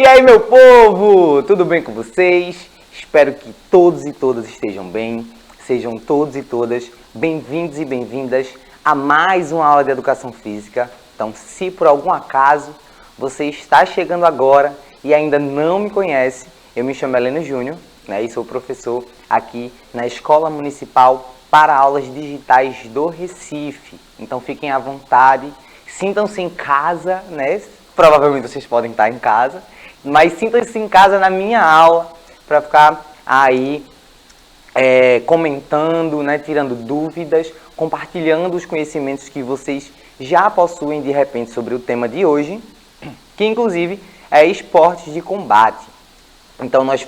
E aí, meu povo, tudo bem com vocês? Espero que todos e todas estejam bem. Sejam todos e todas bem-vindos e bem-vindas a mais uma aula de Educação Física. Então, se por algum acaso você está chegando agora e ainda não me conhece, eu me chamo Heleno Júnior, né, e sou professor aqui na Escola Municipal para Aulas Digitais do Recife. Então, fiquem à vontade, sintam-se em casa, né? Provavelmente vocês podem estar em casa, mas sintam-se em casa na minha aula para ficar aí comentando, né, tirando dúvidas, compartilhando os conhecimentos que vocês já possuem de repente sobre o tema de hoje, que inclusive é esportes de combate. Então nós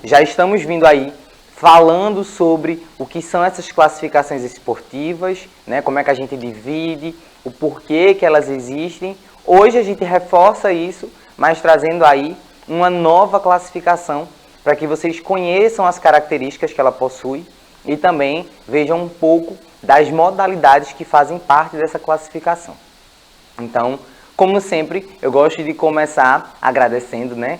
já estamos vindo aí falando sobre o que são essas classificações esportivas, né, como é que a gente divide, o porquê que elas existem. Hoje a gente reforça isso, mas trazendo aí uma nova classificação para que vocês conheçam as características que ela possui e também vejam um pouco das modalidades que fazem parte dessa classificação. Então, como sempre, eu gosto de começar agradecendo, né,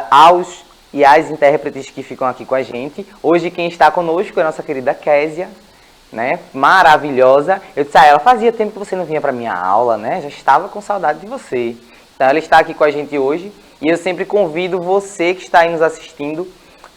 aos e às intérpretes que ficam aqui com a gente. Hoje quem está conosco é a nossa querida Késia, né, maravilhosa. Eu disse a ela, fazia tempo que você não vinha para minha aula, né, já estava com saudade de você. Então ela está aqui com a gente hoje e eu sempre convido você que está aí nos assistindo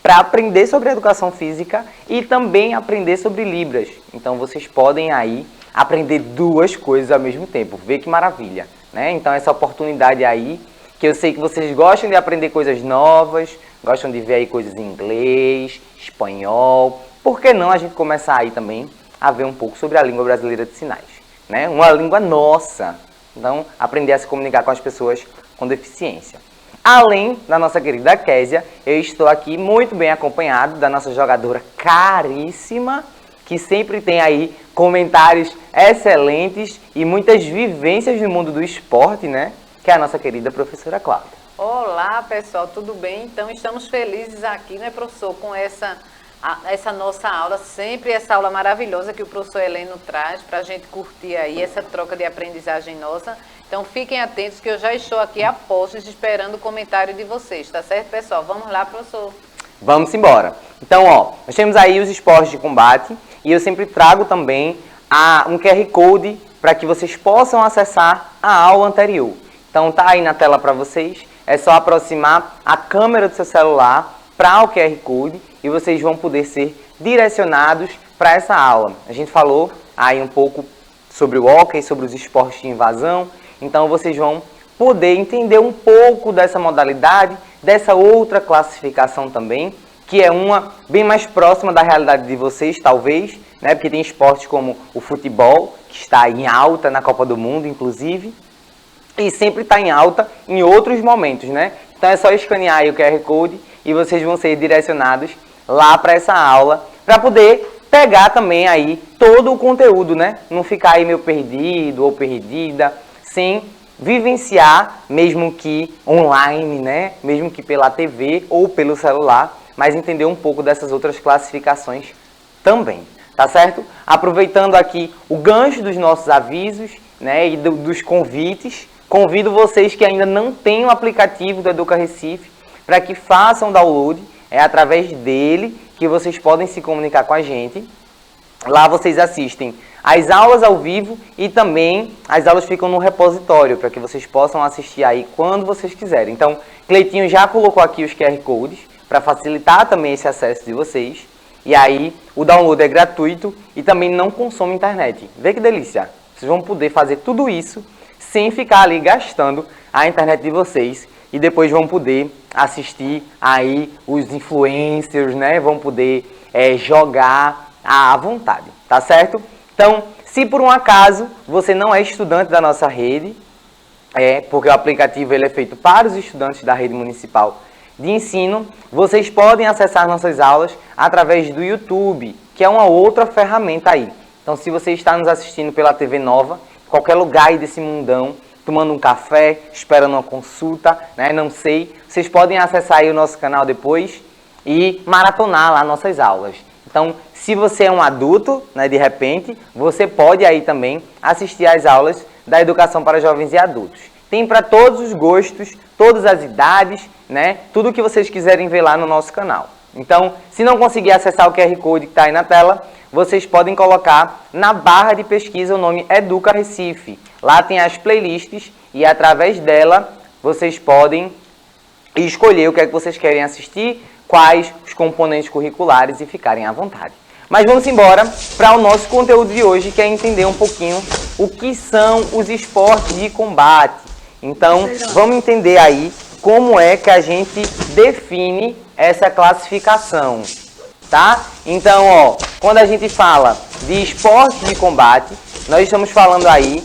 para aprender sobre educação física e também aprender sobre Libras. Então vocês podem aí aprender duas coisas ao mesmo tempo, vê que maravilha, né? Então essa oportunidade aí, que eu sei que vocês gostam de aprender coisas novas, gostam de ver aí coisas em inglês, espanhol, por que não a gente começar aí também a ver um pouco sobre a língua brasileira de sinais, né? Uma língua nossa. Então, aprender a se comunicar com as pessoas com deficiência. Além da nossa querida Késia, eu estou aqui muito bem acompanhado da nossa jogadora caríssima, que sempre tem aí comentários excelentes e muitas vivências no mundo do esporte, né? Que é a nossa querida professora Cláudia. Olá, pessoal, tudo bem? Então, estamos felizes aqui, né, professor, com essa nossa aula, sempre essa aula maravilhosa que o professor Heleno traz para a gente curtir aí essa troca de aprendizagem nossa. Então fiquem atentos que eu já estou aqui a postos esperando o comentário de vocês, tá certo, pessoal? Vamos lá, professor. Vamos embora. Então, ó, nós temos aí os esportes de combate e eu sempre trago também um QR Code para que vocês possam acessar a aula anterior. Então tá aí na tela para vocês, é só aproximar a câmera do seu celular para o QR Code e vocês vão poder ser direcionados para essa aula. A gente falou aí um pouco sobre o hóquei, sobre os esportes de invasão, então vocês vão poder entender um pouco dessa modalidade, dessa outra classificação também, que é uma bem mais próxima da realidade de vocês, talvez, né? Porque tem esportes como o futebol, que está em alta na Copa do Mundo, inclusive, e sempre está em alta em outros momentos, né? Então é só escanear aí o QR Code e vocês vão ser direcionados lá para essa aula, para poder pegar também aí todo o conteúdo, né? Não ficar aí meio perdido ou perdida, sem vivenciar, mesmo que online, né? Mesmo que pela TV ou pelo celular, mas entender um pouco dessas outras classificações também, tá certo? Aproveitando aqui o gancho dos nossos avisos, né? E dos convites, convido vocês que ainda não têm o aplicativo do Educa Recife para que façam download. É através dele que vocês podem se comunicar com a gente. Lá vocês assistem as aulas ao vivo e também as aulas ficam no repositório para que vocês possam assistir aí quando vocês quiserem. Então, Cleitinho já colocou aqui os QR Codes para facilitar também esse acesso de vocês. E aí, o download é gratuito e também não consome internet. Vê que delícia! Vocês vão poder fazer tudo isso sem ficar ali gastando a internet de vocês. E depois vão poder assistir aí os influencers, né? Vão poder jogar à vontade, tá certo? Então, se por um acaso você não é estudante da nossa rede, porque o aplicativo ele é feito para os estudantes da rede municipal de ensino, vocês podem acessar nossas aulas através do YouTube, que é uma outra ferramenta aí. Então, se você está nos assistindo pela TV Nova, qualquer lugar aí desse mundão, tomando um café, esperando uma consulta, né? Não sei. Vocês podem acessar aí o nosso canal depois e maratonar lá nossas aulas. Então, se você é um adulto, né, de repente, você pode aí também assistir às aulas da Educação para Jovens e Adultos. Tem para todos os gostos, todas as idades, né? Tudo que vocês quiserem ver lá no nosso canal. Então, se não conseguir acessar o QR Code que está aí na tela, vocês podem colocar na barra de pesquisa o nome Educa Recife. Lá tem as playlists e através dela vocês podem escolher o que é que vocês querem assistir, quais os componentes curriculares e ficarem à vontade. Mas vamos embora para o nosso conteúdo de hoje, que é entender um pouquinho o que são os esportes de combate. Então, vamos entender aí como é que a gente define essa classificação, tá? Então, ó, quando a gente fala de esportes de combate, nós estamos falando aí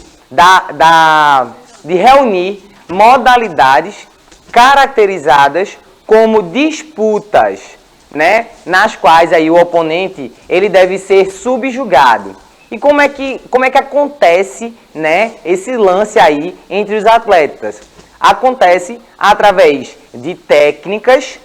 de reunir modalidades caracterizadas como disputas, né, nas quais aí o oponente ele deve ser subjugado. E como é que acontece, né, esse lance aí entre os atletas? Acontece através de técnicas,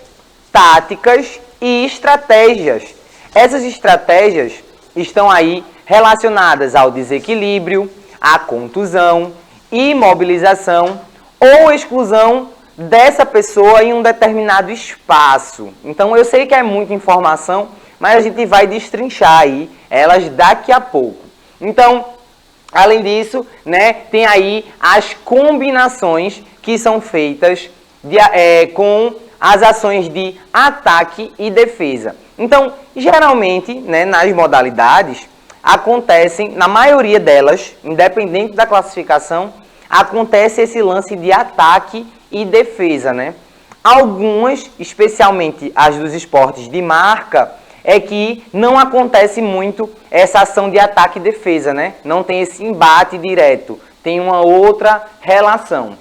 táticas e estratégias. Essas estratégias estão aí relacionadas ao desequilíbrio, à contusão, imobilização ou exclusão dessa pessoa em um determinado espaço. Então eu sei que é muita informação, mas a gente vai destrinchar aí elas daqui a pouco. Então, além disso, né, tem aí as combinações que são feitas com as ações de ataque e defesa. Então, geralmente, né, nas modalidades, acontecem, na maioria delas, independente da classificação, acontece esse lance de ataque e defesa, né? Algumas, especialmente as dos esportes de marca, é que não acontece muito essa ação de ataque e defesa, né? Não tem esse embate direto, tem uma outra relação.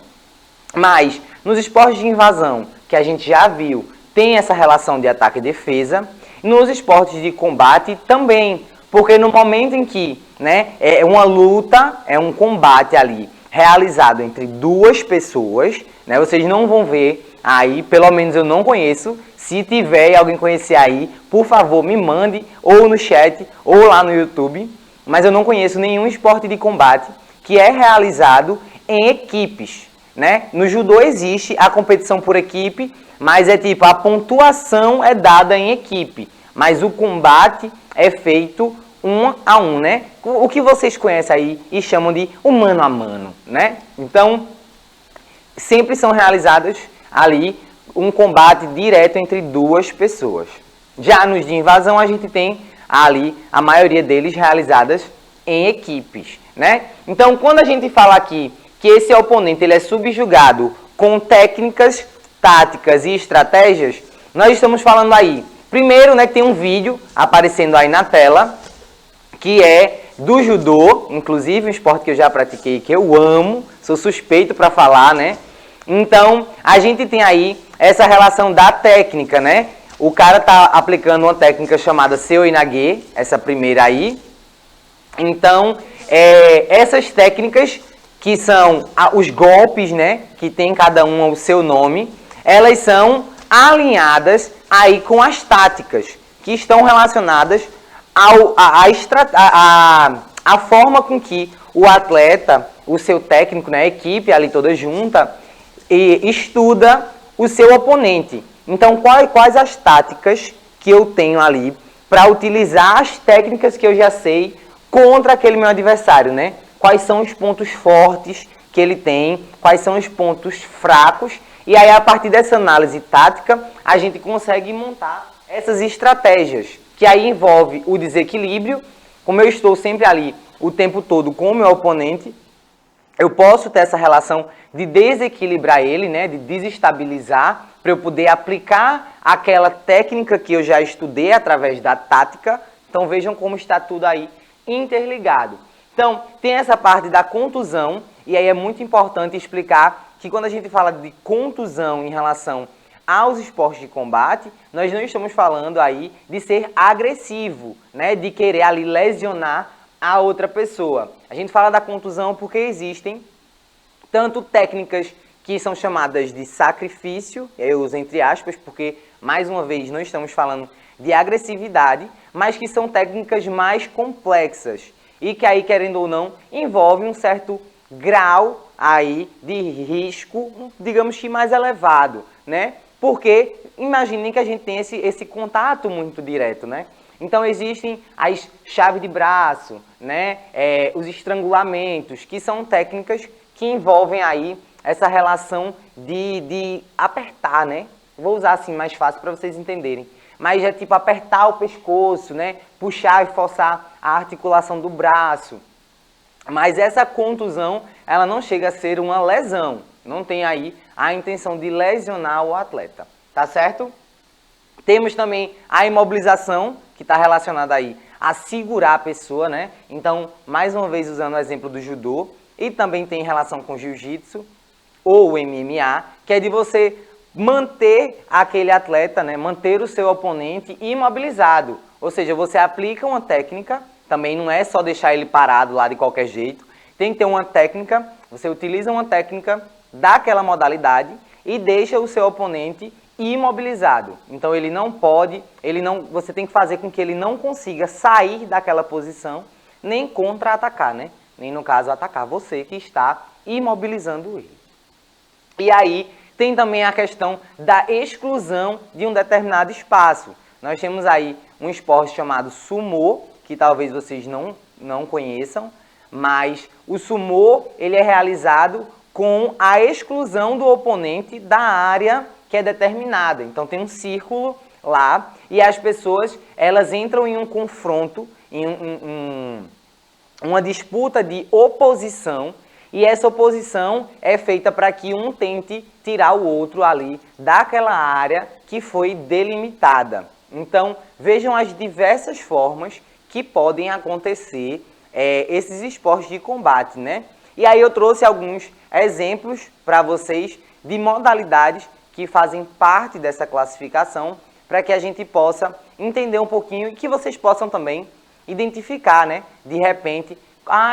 Mas nos esportes de invasão, que a gente já viu, tem essa relação de ataque e defesa. Nos esportes de combate também, porque no momento em que, né, é uma luta, é um combate ali realizado entre duas pessoas, né? Vocês não vão ver aí, pelo menos eu não conheço. Se tiver e alguém conhecer aí, por favor, me mande ou no chat ou lá no YouTube. Mas eu não conheço nenhum esporte de combate que é realizado em equipes, né? No judô existe a competição por equipe, mas é tipo, a pontuação é dada em equipe, mas o combate é feito 1 a 1, né? O que vocês conhecem aí e chamam de o mano a mano, né? Então, sempre são realizados ali um combate direto entre duas pessoas. Já nos de invasão, a gente tem ali a maioria deles realizadas em equipes, né? Então, quando a gente fala aqui que esse oponente ele é subjugado com técnicas, táticas e estratégias, nós estamos falando aí, primeiro, né, que tem um vídeo aparecendo aí na tela, que é do judô, inclusive um esporte que eu já pratiquei, que eu amo, sou suspeito para falar, né? Então, a gente tem aí essa relação da técnica, né? O cara tá aplicando uma técnica chamada Seo Inage, essa primeira aí. Então, essas técnicas, que são os golpes, né? Que tem cada uma o seu nome, elas são alinhadas aí com as táticas, que estão relacionadas a forma com que o atleta, o seu técnico, né, a equipe ali toda junta, estuda o seu oponente. Então, quais as táticas que eu tenho ali para utilizar as técnicas que eu já sei contra aquele meu adversário, né? Quais são os pontos fortes que ele tem, quais são os pontos fracos, e aí a partir dessa análise tática, a gente consegue montar essas estratégias, que aí envolve o desequilíbrio. Como eu estou sempre ali o tempo todo com o meu oponente, eu posso ter essa relação de desequilibrar ele, né, de desestabilizar, para eu poder aplicar aquela técnica que eu já estudei através da tática. Então vejam como está tudo aí interligado. Então tem essa parte da contusão, e aí é muito importante explicar que quando a gente fala de contusão em relação aos esportes de combate, nós não estamos falando aí de ser agressivo, né, de querer ali lesionar a outra pessoa. A gente fala da contusão porque existem tanto técnicas que são chamadas de sacrifício, eu uso entre aspas porque, mais uma vez, não estamos falando de agressividade, mas que são técnicas mais complexas e que aí, querendo ou não, envolvem um certo grau aí de risco, digamos que mais elevado, né? Porque imaginem que a gente tem esse contato muito direto, né? Então existem as chaves de braço, né? Os estrangulamentos, que são técnicas que envolvem aí essa relação de apertar, né? Vou usar assim mais fácil para vocês entenderem. Mas é tipo apertar o pescoço, né? Puxar e forçar a articulação do braço. Mas essa contusão, ela não chega a ser uma lesão. Não tem aí a intenção de lesionar o atleta, tá certo? Temos também a imobilização, que está relacionada aí a segurar a pessoa, né? Então, mais uma vez usando o exemplo do judô, e também tem relação com jiu-jitsu ou o MMA, que é de você manter aquele atleta, né? Manter o seu oponente imobilizado. Ou seja, você aplica uma técnica, também não é só deixar ele parado lá de qualquer jeito, tem que ter uma técnica, você utiliza uma técnica daquela modalidade e deixa o seu oponente imobilizado. Então ele não pode, você tem que fazer com que ele não consiga sair daquela posição, nem contra-atacar, né? Nem no caso atacar você que está imobilizando ele. E aí tem também a questão da exclusão de um determinado espaço. Nós temos aí um esporte chamado sumô, que talvez vocês não conheçam, mas o sumô ele é realizado com a exclusão do oponente da área que é determinada. Então tem um círculo lá e as pessoas elas entram em um confronto, em uma disputa de oposição, e essa oposição é feita para que um tente tirar o outro ali daquela área que foi delimitada. Então vejam as diversas formas que podem acontecer esses esportes de combate, né? E aí eu trouxe alguns exemplos para vocês de modalidades que fazem parte dessa classificação para que a gente possa entender um pouquinho e que vocês possam também identificar, né? De repente,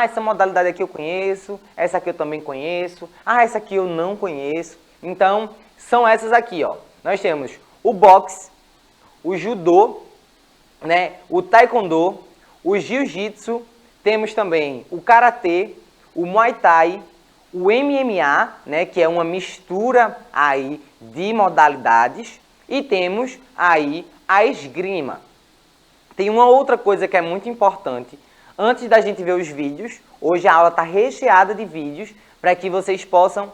essa modalidade aqui eu conheço, essa aqui eu também conheço, essa aqui eu não conheço. Então, são essas aqui, ó. Nós temos o boxe, o judô, né? O taekwondo, o jiu-jitsu, temos também o karatê, o muay thai, o MMA, né, que é uma mistura aí de modalidades, e temos aí a esgrima. Tem uma outra coisa que é muito importante, antes da gente ver os vídeos, hoje a aula está recheada de vídeos para que vocês possam,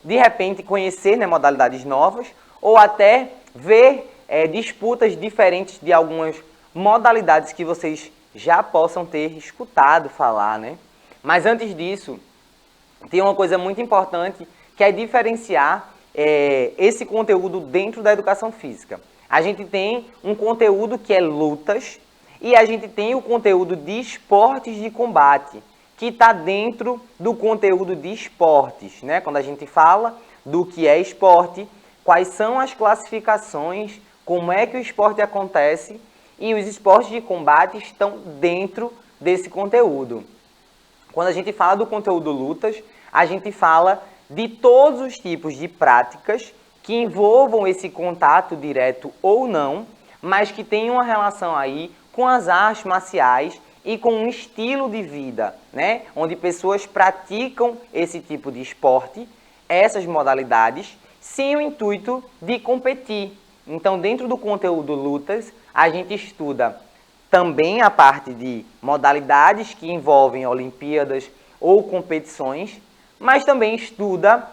de repente, conhecer, né, modalidades novas, ou até ver disputas diferentes de algumas modalidades que vocês já possam ter escutado falar, né? Mas antes disso, tem uma coisa muito importante que é diferenciar esse conteúdo dentro da educação física. A gente tem um conteúdo que é lutas e a gente tem o conteúdo de esportes de combate, que está dentro do conteúdo de esportes, né? Quando a gente fala do que é esporte, quais são as classificações, como é que o esporte acontece, e os esportes de combate estão dentro desse conteúdo. Quando a gente fala do conteúdo lutas, a gente fala de todos os tipos de práticas que envolvam esse contato direto ou não, mas que tenham uma relação aí com as artes marciais e com um estilo de vida, né? Onde pessoas praticam esse tipo de esporte, essas modalidades, sem o intuito de competir. Então, dentro do conteúdo lutas, a gente estuda também a parte de modalidades que envolvem Olimpíadas ou competições, mas também estuda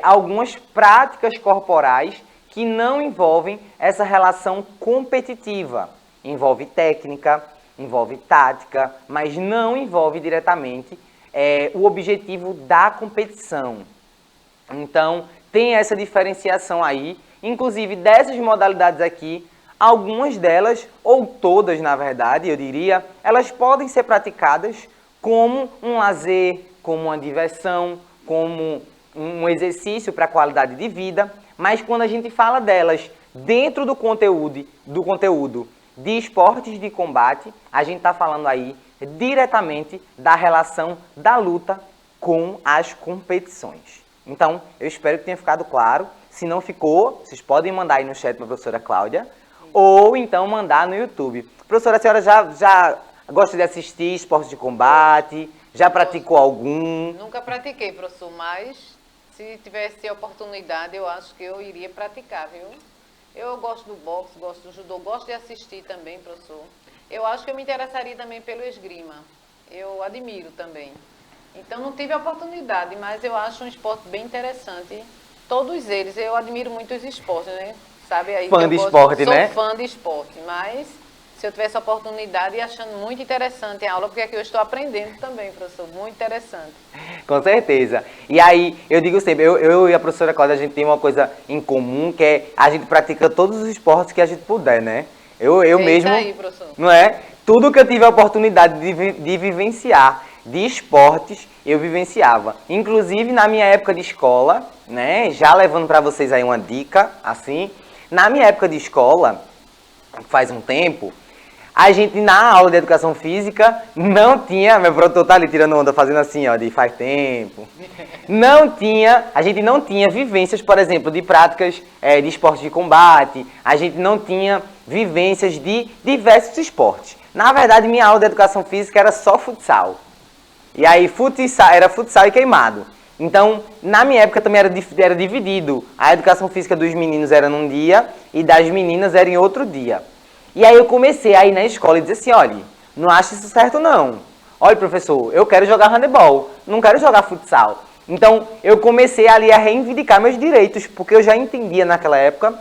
algumas práticas corporais que não envolvem essa relação competitiva. Envolve técnica, envolve tática, mas não envolve diretamente o objetivo da competição. Então, tem essa diferenciação aí. Inclusive, dessas modalidades aqui, algumas delas, ou todas na verdade, eu diria, elas podem ser praticadas como um lazer, como uma diversão, como um exercício para a qualidade de vida, mas quando a gente fala delas dentro do conteúdo de esportes de combate, a gente está falando aí diretamente da relação da luta com as competições. Então, eu espero que tenha ficado claro. Se não ficou, vocês podem mandar aí no chat para a professora Cláudia, ou então mandar no YouTube. Professora, a senhora já gosta de assistir esportes de combate? Já praticou algum? Nunca pratiquei, professor, mas se tivesse a oportunidade, eu acho que eu iria praticar, viu? Eu gosto do boxe, gosto do judô, gosto de assistir também, professor. Eu acho que eu me interessaria também pelo esgrima. Eu admiro também. Então, não tive a oportunidade, mas eu acho um esporte bem interessante. Todos eles, eu admiro muito os esportes, né? Sabe aí Fã de esporte, né? Sou fã de esporte, mas se eu tivesse a oportunidade e achando muito interessante a aula, porque aqui eu estou aprendendo também, professor, muito interessante. Com certeza. E aí, eu digo sempre, eu e a professora Cláudia, a gente tem uma coisa em comum, que é a gente pratica todos os esportes que a gente puder, né? Eu mesmo, aí, professor. não é? Tudo que eu tive a oportunidade de vivenciar de esportes, eu vivenciava. Inclusive, na minha época de escola, né? Já levando para vocês aí uma dica, assim. Na minha época de escola, faz um tempo, a gente, na aula de educação física, não tinha... Meu produtor tá ali tirando onda, fazendo assim, ó, de faz tempo. A gente não tinha vivências, por exemplo, de práticas de esportes de combate. A gente não tinha vivências de diversos esportes. Na verdade, minha aula de educação física era só futsal. E aí, era futsal e queimado. Então, na minha época também era dividido. A educação física dos meninos era num dia e das meninas era em outro dia. E aí eu comecei a ir na escola e dizer assim, olha, não acho isso certo não. Olha, professor, eu quero jogar handebol, não quero jogar futsal. Então, eu comecei ali a reivindicar meus direitos, porque eu já entendia naquela época.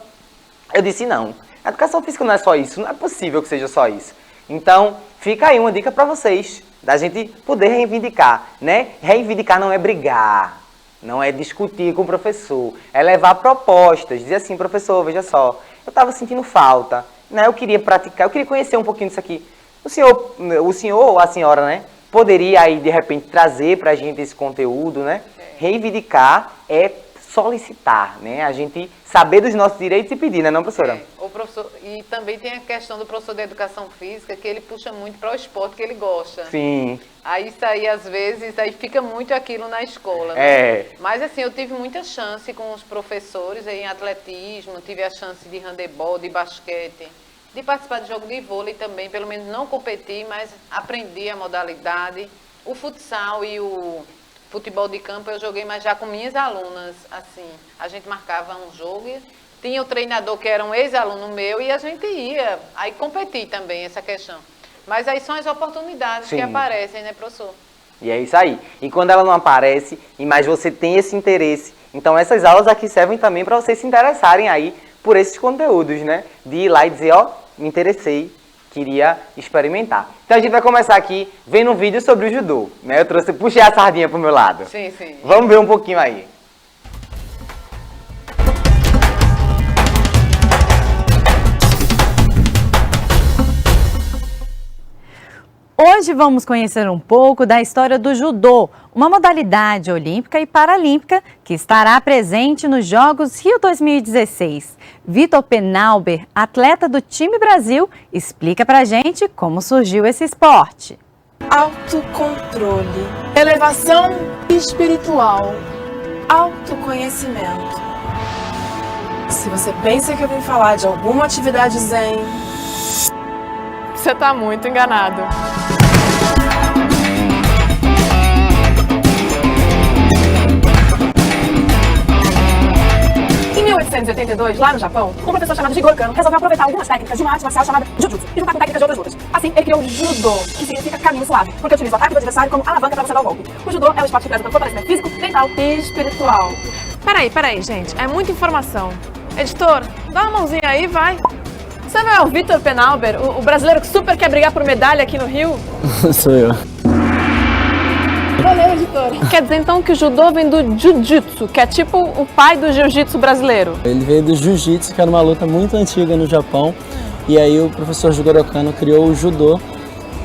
Eu disse, não, a educação física não é só isso, não é possível que seja só isso. Então, fica aí uma dica para vocês, da gente poder reivindicar, né? Reivindicar não é brigar, não é discutir com o professor, é levar propostas, dizer assim, professor, veja só, eu estava sentindo falta, né? Eu queria praticar, eu queria conhecer um pouquinho disso aqui. O senhor ou a senhora, né? Poderia aí, de repente, trazer para a gente esse conteúdo, né? Reivindicar é solicitar, né? A gente saber dos nossos direitos e pedir, né, não, professora? O professor, e também tem a questão do professor de educação física, que ele puxa muito para o esporte que ele gosta. Sim. Aí isso aí, às vezes, aí fica muito aquilo na escola. É. Né? Mas assim, eu tive muita chance com os professores em atletismo, tive a chance de handebol, de basquete, de participar de jogo de vôlei também, pelo menos não competi, mas aprendi a modalidade. O futsal e o futebol de campo eu joguei, mas já com minhas alunas, assim, a gente marcava um jogo, tinha o treinador que era um ex-aluno meu e a gente ia, aí competi também essa questão. Mas aí são as oportunidades que aparecem, né, professor? E é isso aí. E quando ela não aparece, mas você tem esse interesse, então essas aulas aqui servem também para vocês se interessarem aí por esses conteúdos, né? De ir lá e dizer, ó, me interessei, queria experimentar. Então a gente vai começar aqui vendo um vídeo sobre o judô, né? Puxei a sardinha pro meu lado. Sim, sim. Vamos ver um pouquinho aí. Hoje vamos conhecer um pouco da história do judô, uma modalidade olímpica e paralímpica que estará presente nos Jogos Rio 2016. Vitor Penalber, atleta do time Brasil, explica pra gente como surgiu esse esporte. Autocontrole, elevação espiritual, autoconhecimento. Se você pensa que eu vim falar de alguma atividade zen, você tá muito enganado. Em 1882, lá no Japão, um professor chamado Jigoro Kano resolveu aproveitar algumas técnicas de uma arte marcial chamada Jujutsu e juntar com técnicas de outras lutas. Assim, ele criou o Judô, que significa caminho suave, porque utiliza o ataque do adversário como alavanca para você dar o golpe. O Judô é o esporte que preza pelo fortalecimento físico, mental e espiritual. Peraí, gente, é muita informação. Editor, dá uma mãozinha aí, vai. Você não é o Vitor Penalber, o brasileiro que super quer brigar por medalha aqui no Rio? Sou eu. Valeu, editor. Quer dizer então que o judô vem do jiu-jitsu, que é tipo o pai do jiu-jitsu brasileiro? Ele veio do jiu-jitsu, que era uma luta muito antiga no Japão. E aí o professor Jigoro Kano criou o judô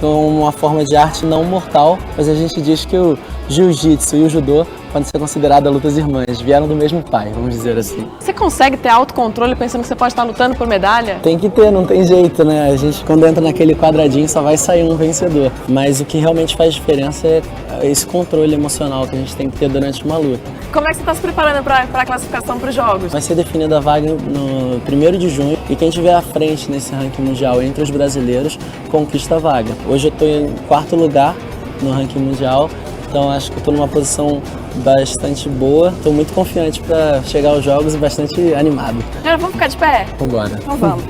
como uma forma de arte não mortal, mas a gente diz que o jiu-jitsu e o judô podem ser consideradas lutas irmãs, vieram do mesmo pai, vamos dizer assim. Você consegue ter autocontrole pensando que você pode estar lutando por medalha? Tem que ter, não tem jeito, né? A gente, quando entra naquele quadradinho, só vai sair um vencedor. Mas o que realmente faz diferença é esse controle emocional que a gente tem que ter durante uma luta. Como é que você está se preparando para a classificação para os Jogos? Vai ser definida a vaga no 1º de junho e quem estiver à frente nesse ranking mundial entre os brasileiros conquista a vaga. Hoje eu estou em 4º lugar no ranking mundial. Então acho que eu estou numa posição bastante boa. Estou muito confiante para chegar aos jogos e bastante animado. Galera, vamos ficar de pé? Vambora. Então vamos.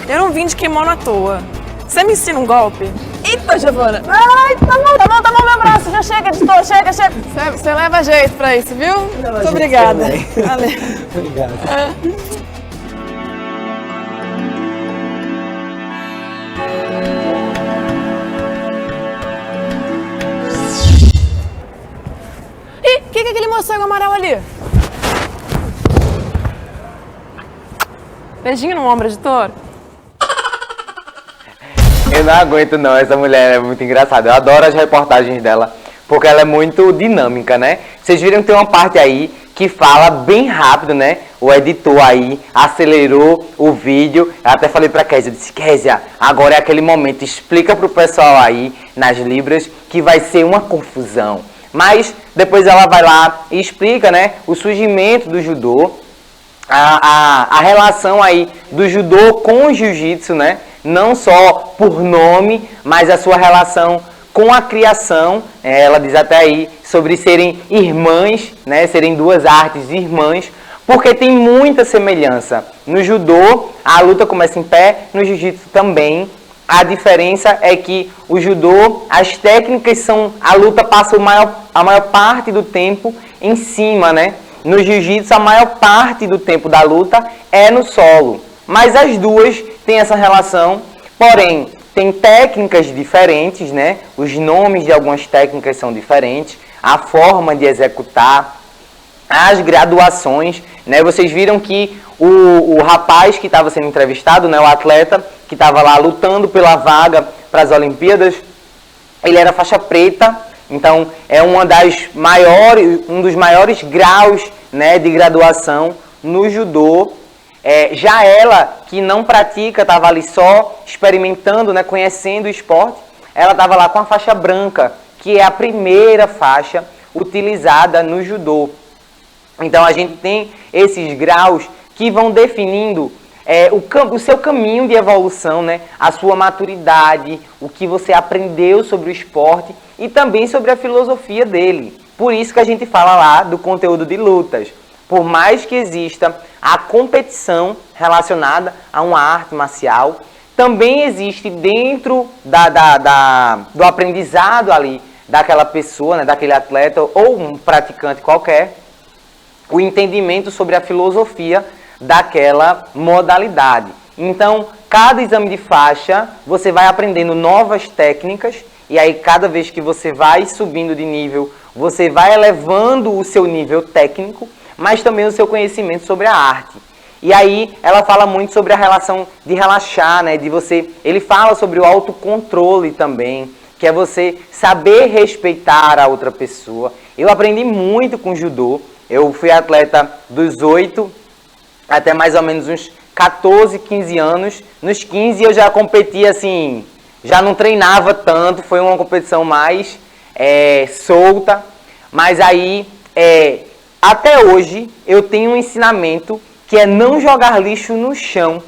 Eu não vim de kimono à toa. Você me ensina um golpe? Eita, Giovana! Ai, tá bom meu braço. Já chega, editor, chega. Você leva jeito pra isso, viu? Muito obrigada. Valeu. Obrigado. Ih, o que é aquele morcego amarelo ali? Beijinho no ombro, editor. Eu não aguento não, essa mulher é muito engraçada. Eu adoro as reportagens dela, porque ela é muito dinâmica, né? Vocês viram que tem uma parte aí que fala bem rápido, né? O editor aí acelerou o vídeo. Eu até falei pra Kézia, disse, Kézia, agora é aquele momento, explica pro pessoal aí nas libras que vai ser uma confusão. Mas depois ela vai lá e explica, né, o surgimento do judô, a relação aí do judô com o jiu-jitsu, né? Não só por nome, mas a sua relação com a criação. Ela diz até aí sobre serem irmãs, né? Serem duas artes irmãs, porque tem muita semelhança. No judô, a luta começa em pé, no jiu-jitsu também. A diferença é que o judô, as técnicas são... A luta passa a maior parte do tempo em cima, né? No jiu-jitsu, a maior parte do tempo da luta é no solo. Mas as duas têm essa relação, porém, tem técnicas diferentes, né? Os nomes de algumas técnicas são diferentes, a forma de executar, as graduações, né? Vocês viram que o rapaz que estava sendo entrevistado, né? O atleta que estava lá lutando pela vaga para as Olimpíadas, ele era faixa preta, então é um dos maiores graus, né, de graduação no judô. Já ela, que não pratica, estava ali só experimentando, né, conhecendo o esporte, ela estava lá com a faixa branca, que é a primeira faixa utilizada no judô. Então a gente tem esses graus que vão definindo o seu caminho de evolução, né, a sua maturidade, o que você aprendeu sobre o esporte e também sobre a filosofia dele. Por isso que a gente fala lá do conteúdo de lutas. Por mais que exista a competição relacionada a uma arte marcial, também existe dentro do aprendizado ali daquela pessoa, né, daquele atleta ou um praticante qualquer, o entendimento sobre a filosofia daquela modalidade. Então, cada exame de faixa, você vai aprendendo novas técnicas e aí cada vez que você vai subindo de nível, você vai elevando o seu nível técnico, mas também o seu conhecimento sobre a arte. E aí ela fala muito sobre a relação de relaxar, né? Ele fala sobre o autocontrole também, que é você saber respeitar a outra pessoa. Eu aprendi muito com judô. Eu fui atleta dos 8 até mais ou menos uns 14, 15 anos. Nos 15 eu já competia assim, já não treinava tanto, foi uma competição mais solta. Mas aí, até hoje, eu tenho um ensinamento que é não jogar lixo no chão.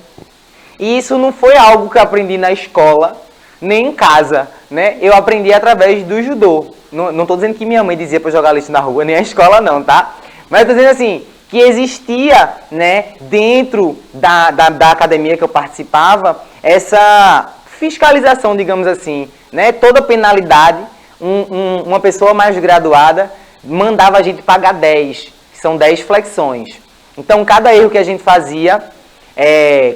E isso não foi algo que eu aprendi na escola, nem em casa, né? Eu aprendi através do judô. Não estou dizendo que minha mãe dizia para jogar lixo na rua, nem a escola não, tá? Mas estou dizendo assim, que existia, né, dentro da academia que eu participava, essa fiscalização, digamos assim, né? Toda penalidade, uma pessoa mais graduada mandava a gente pagar 10, que são 10 flexões. Então, cada erro que a gente fazia,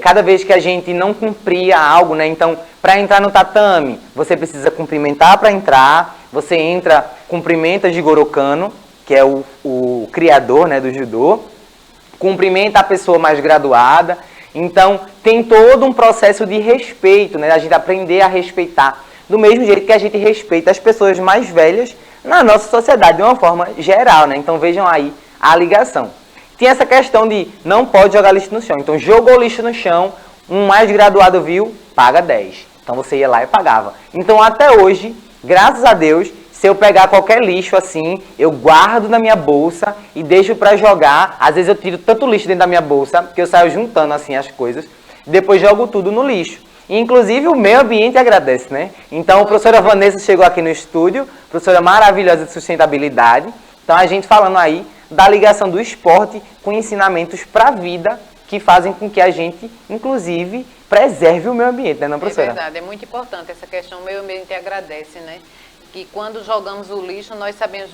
cada vez que a gente não cumpria algo, né? Então, para entrar no tatame, você precisa cumprimentar para entrar, você entra, cumprimenta Jigoro Kano, que é o criador, né, do judô, cumprimenta a pessoa mais graduada. Então, tem todo um processo de respeito, né? A gente aprender a respeitar, do mesmo jeito que a gente respeita as pessoas mais velhas na nossa sociedade, de uma forma geral, né? Então, vejam aí a ligação. Tinha essa questão de não pode jogar lixo no chão. Então, jogou lixo no chão, um mais graduado viu, paga 10. Então, você ia lá e pagava. Então, até hoje, graças a Deus, se eu pegar qualquer lixo assim, eu guardo na minha bolsa e deixo para jogar. Às vezes eu tiro tanto lixo dentro da minha bolsa, que eu saio juntando assim as coisas, depois jogo tudo no lixo. Inclusive o meio ambiente agradece, né? Então a professora Vanessa chegou aqui no estúdio, professora maravilhosa de sustentabilidade. Então a gente falando aí da ligação do esporte com ensinamentos para a vida que fazem com que a gente, inclusive, preserve o meio ambiente, né, não, professora? É verdade, é muito importante essa questão, o meio ambiente agradece, né? Que quando jogamos o lixo, nós sabemos,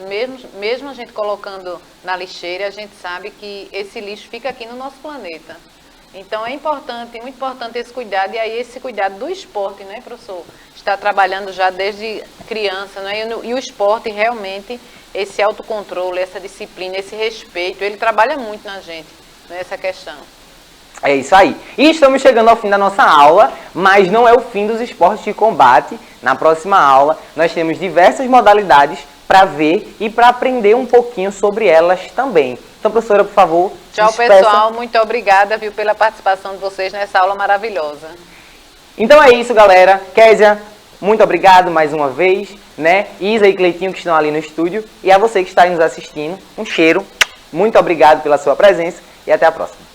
mesmo a gente colocando na lixeira, a gente sabe que esse lixo fica aqui no nosso planeta. Então é importante, muito importante esse cuidado, e aí esse cuidado do esporte, né, professor? Está trabalhando já desde criança, né? E o esporte realmente, esse autocontrole, essa disciplina, esse respeito, ele trabalha muito na gente, nessa questão. É isso aí. E estamos chegando ao fim da nossa aula, mas não é o fim dos esportes de combate. Na próxima aula, nós temos diversas modalidades para ver e para aprender um pouquinho sobre elas também. Então, professora, por favor, tchau, despeça. pessoal. Muito obrigada, viu, pela participação de vocês nessa aula maravilhosa. Então é isso, galera. Kézia, muito obrigado mais uma vez, né? Isa e Cleitinho que estão ali no estúdio. E a você que está aí nos assistindo, um cheiro. Muito obrigado pela sua presença e até a próxima.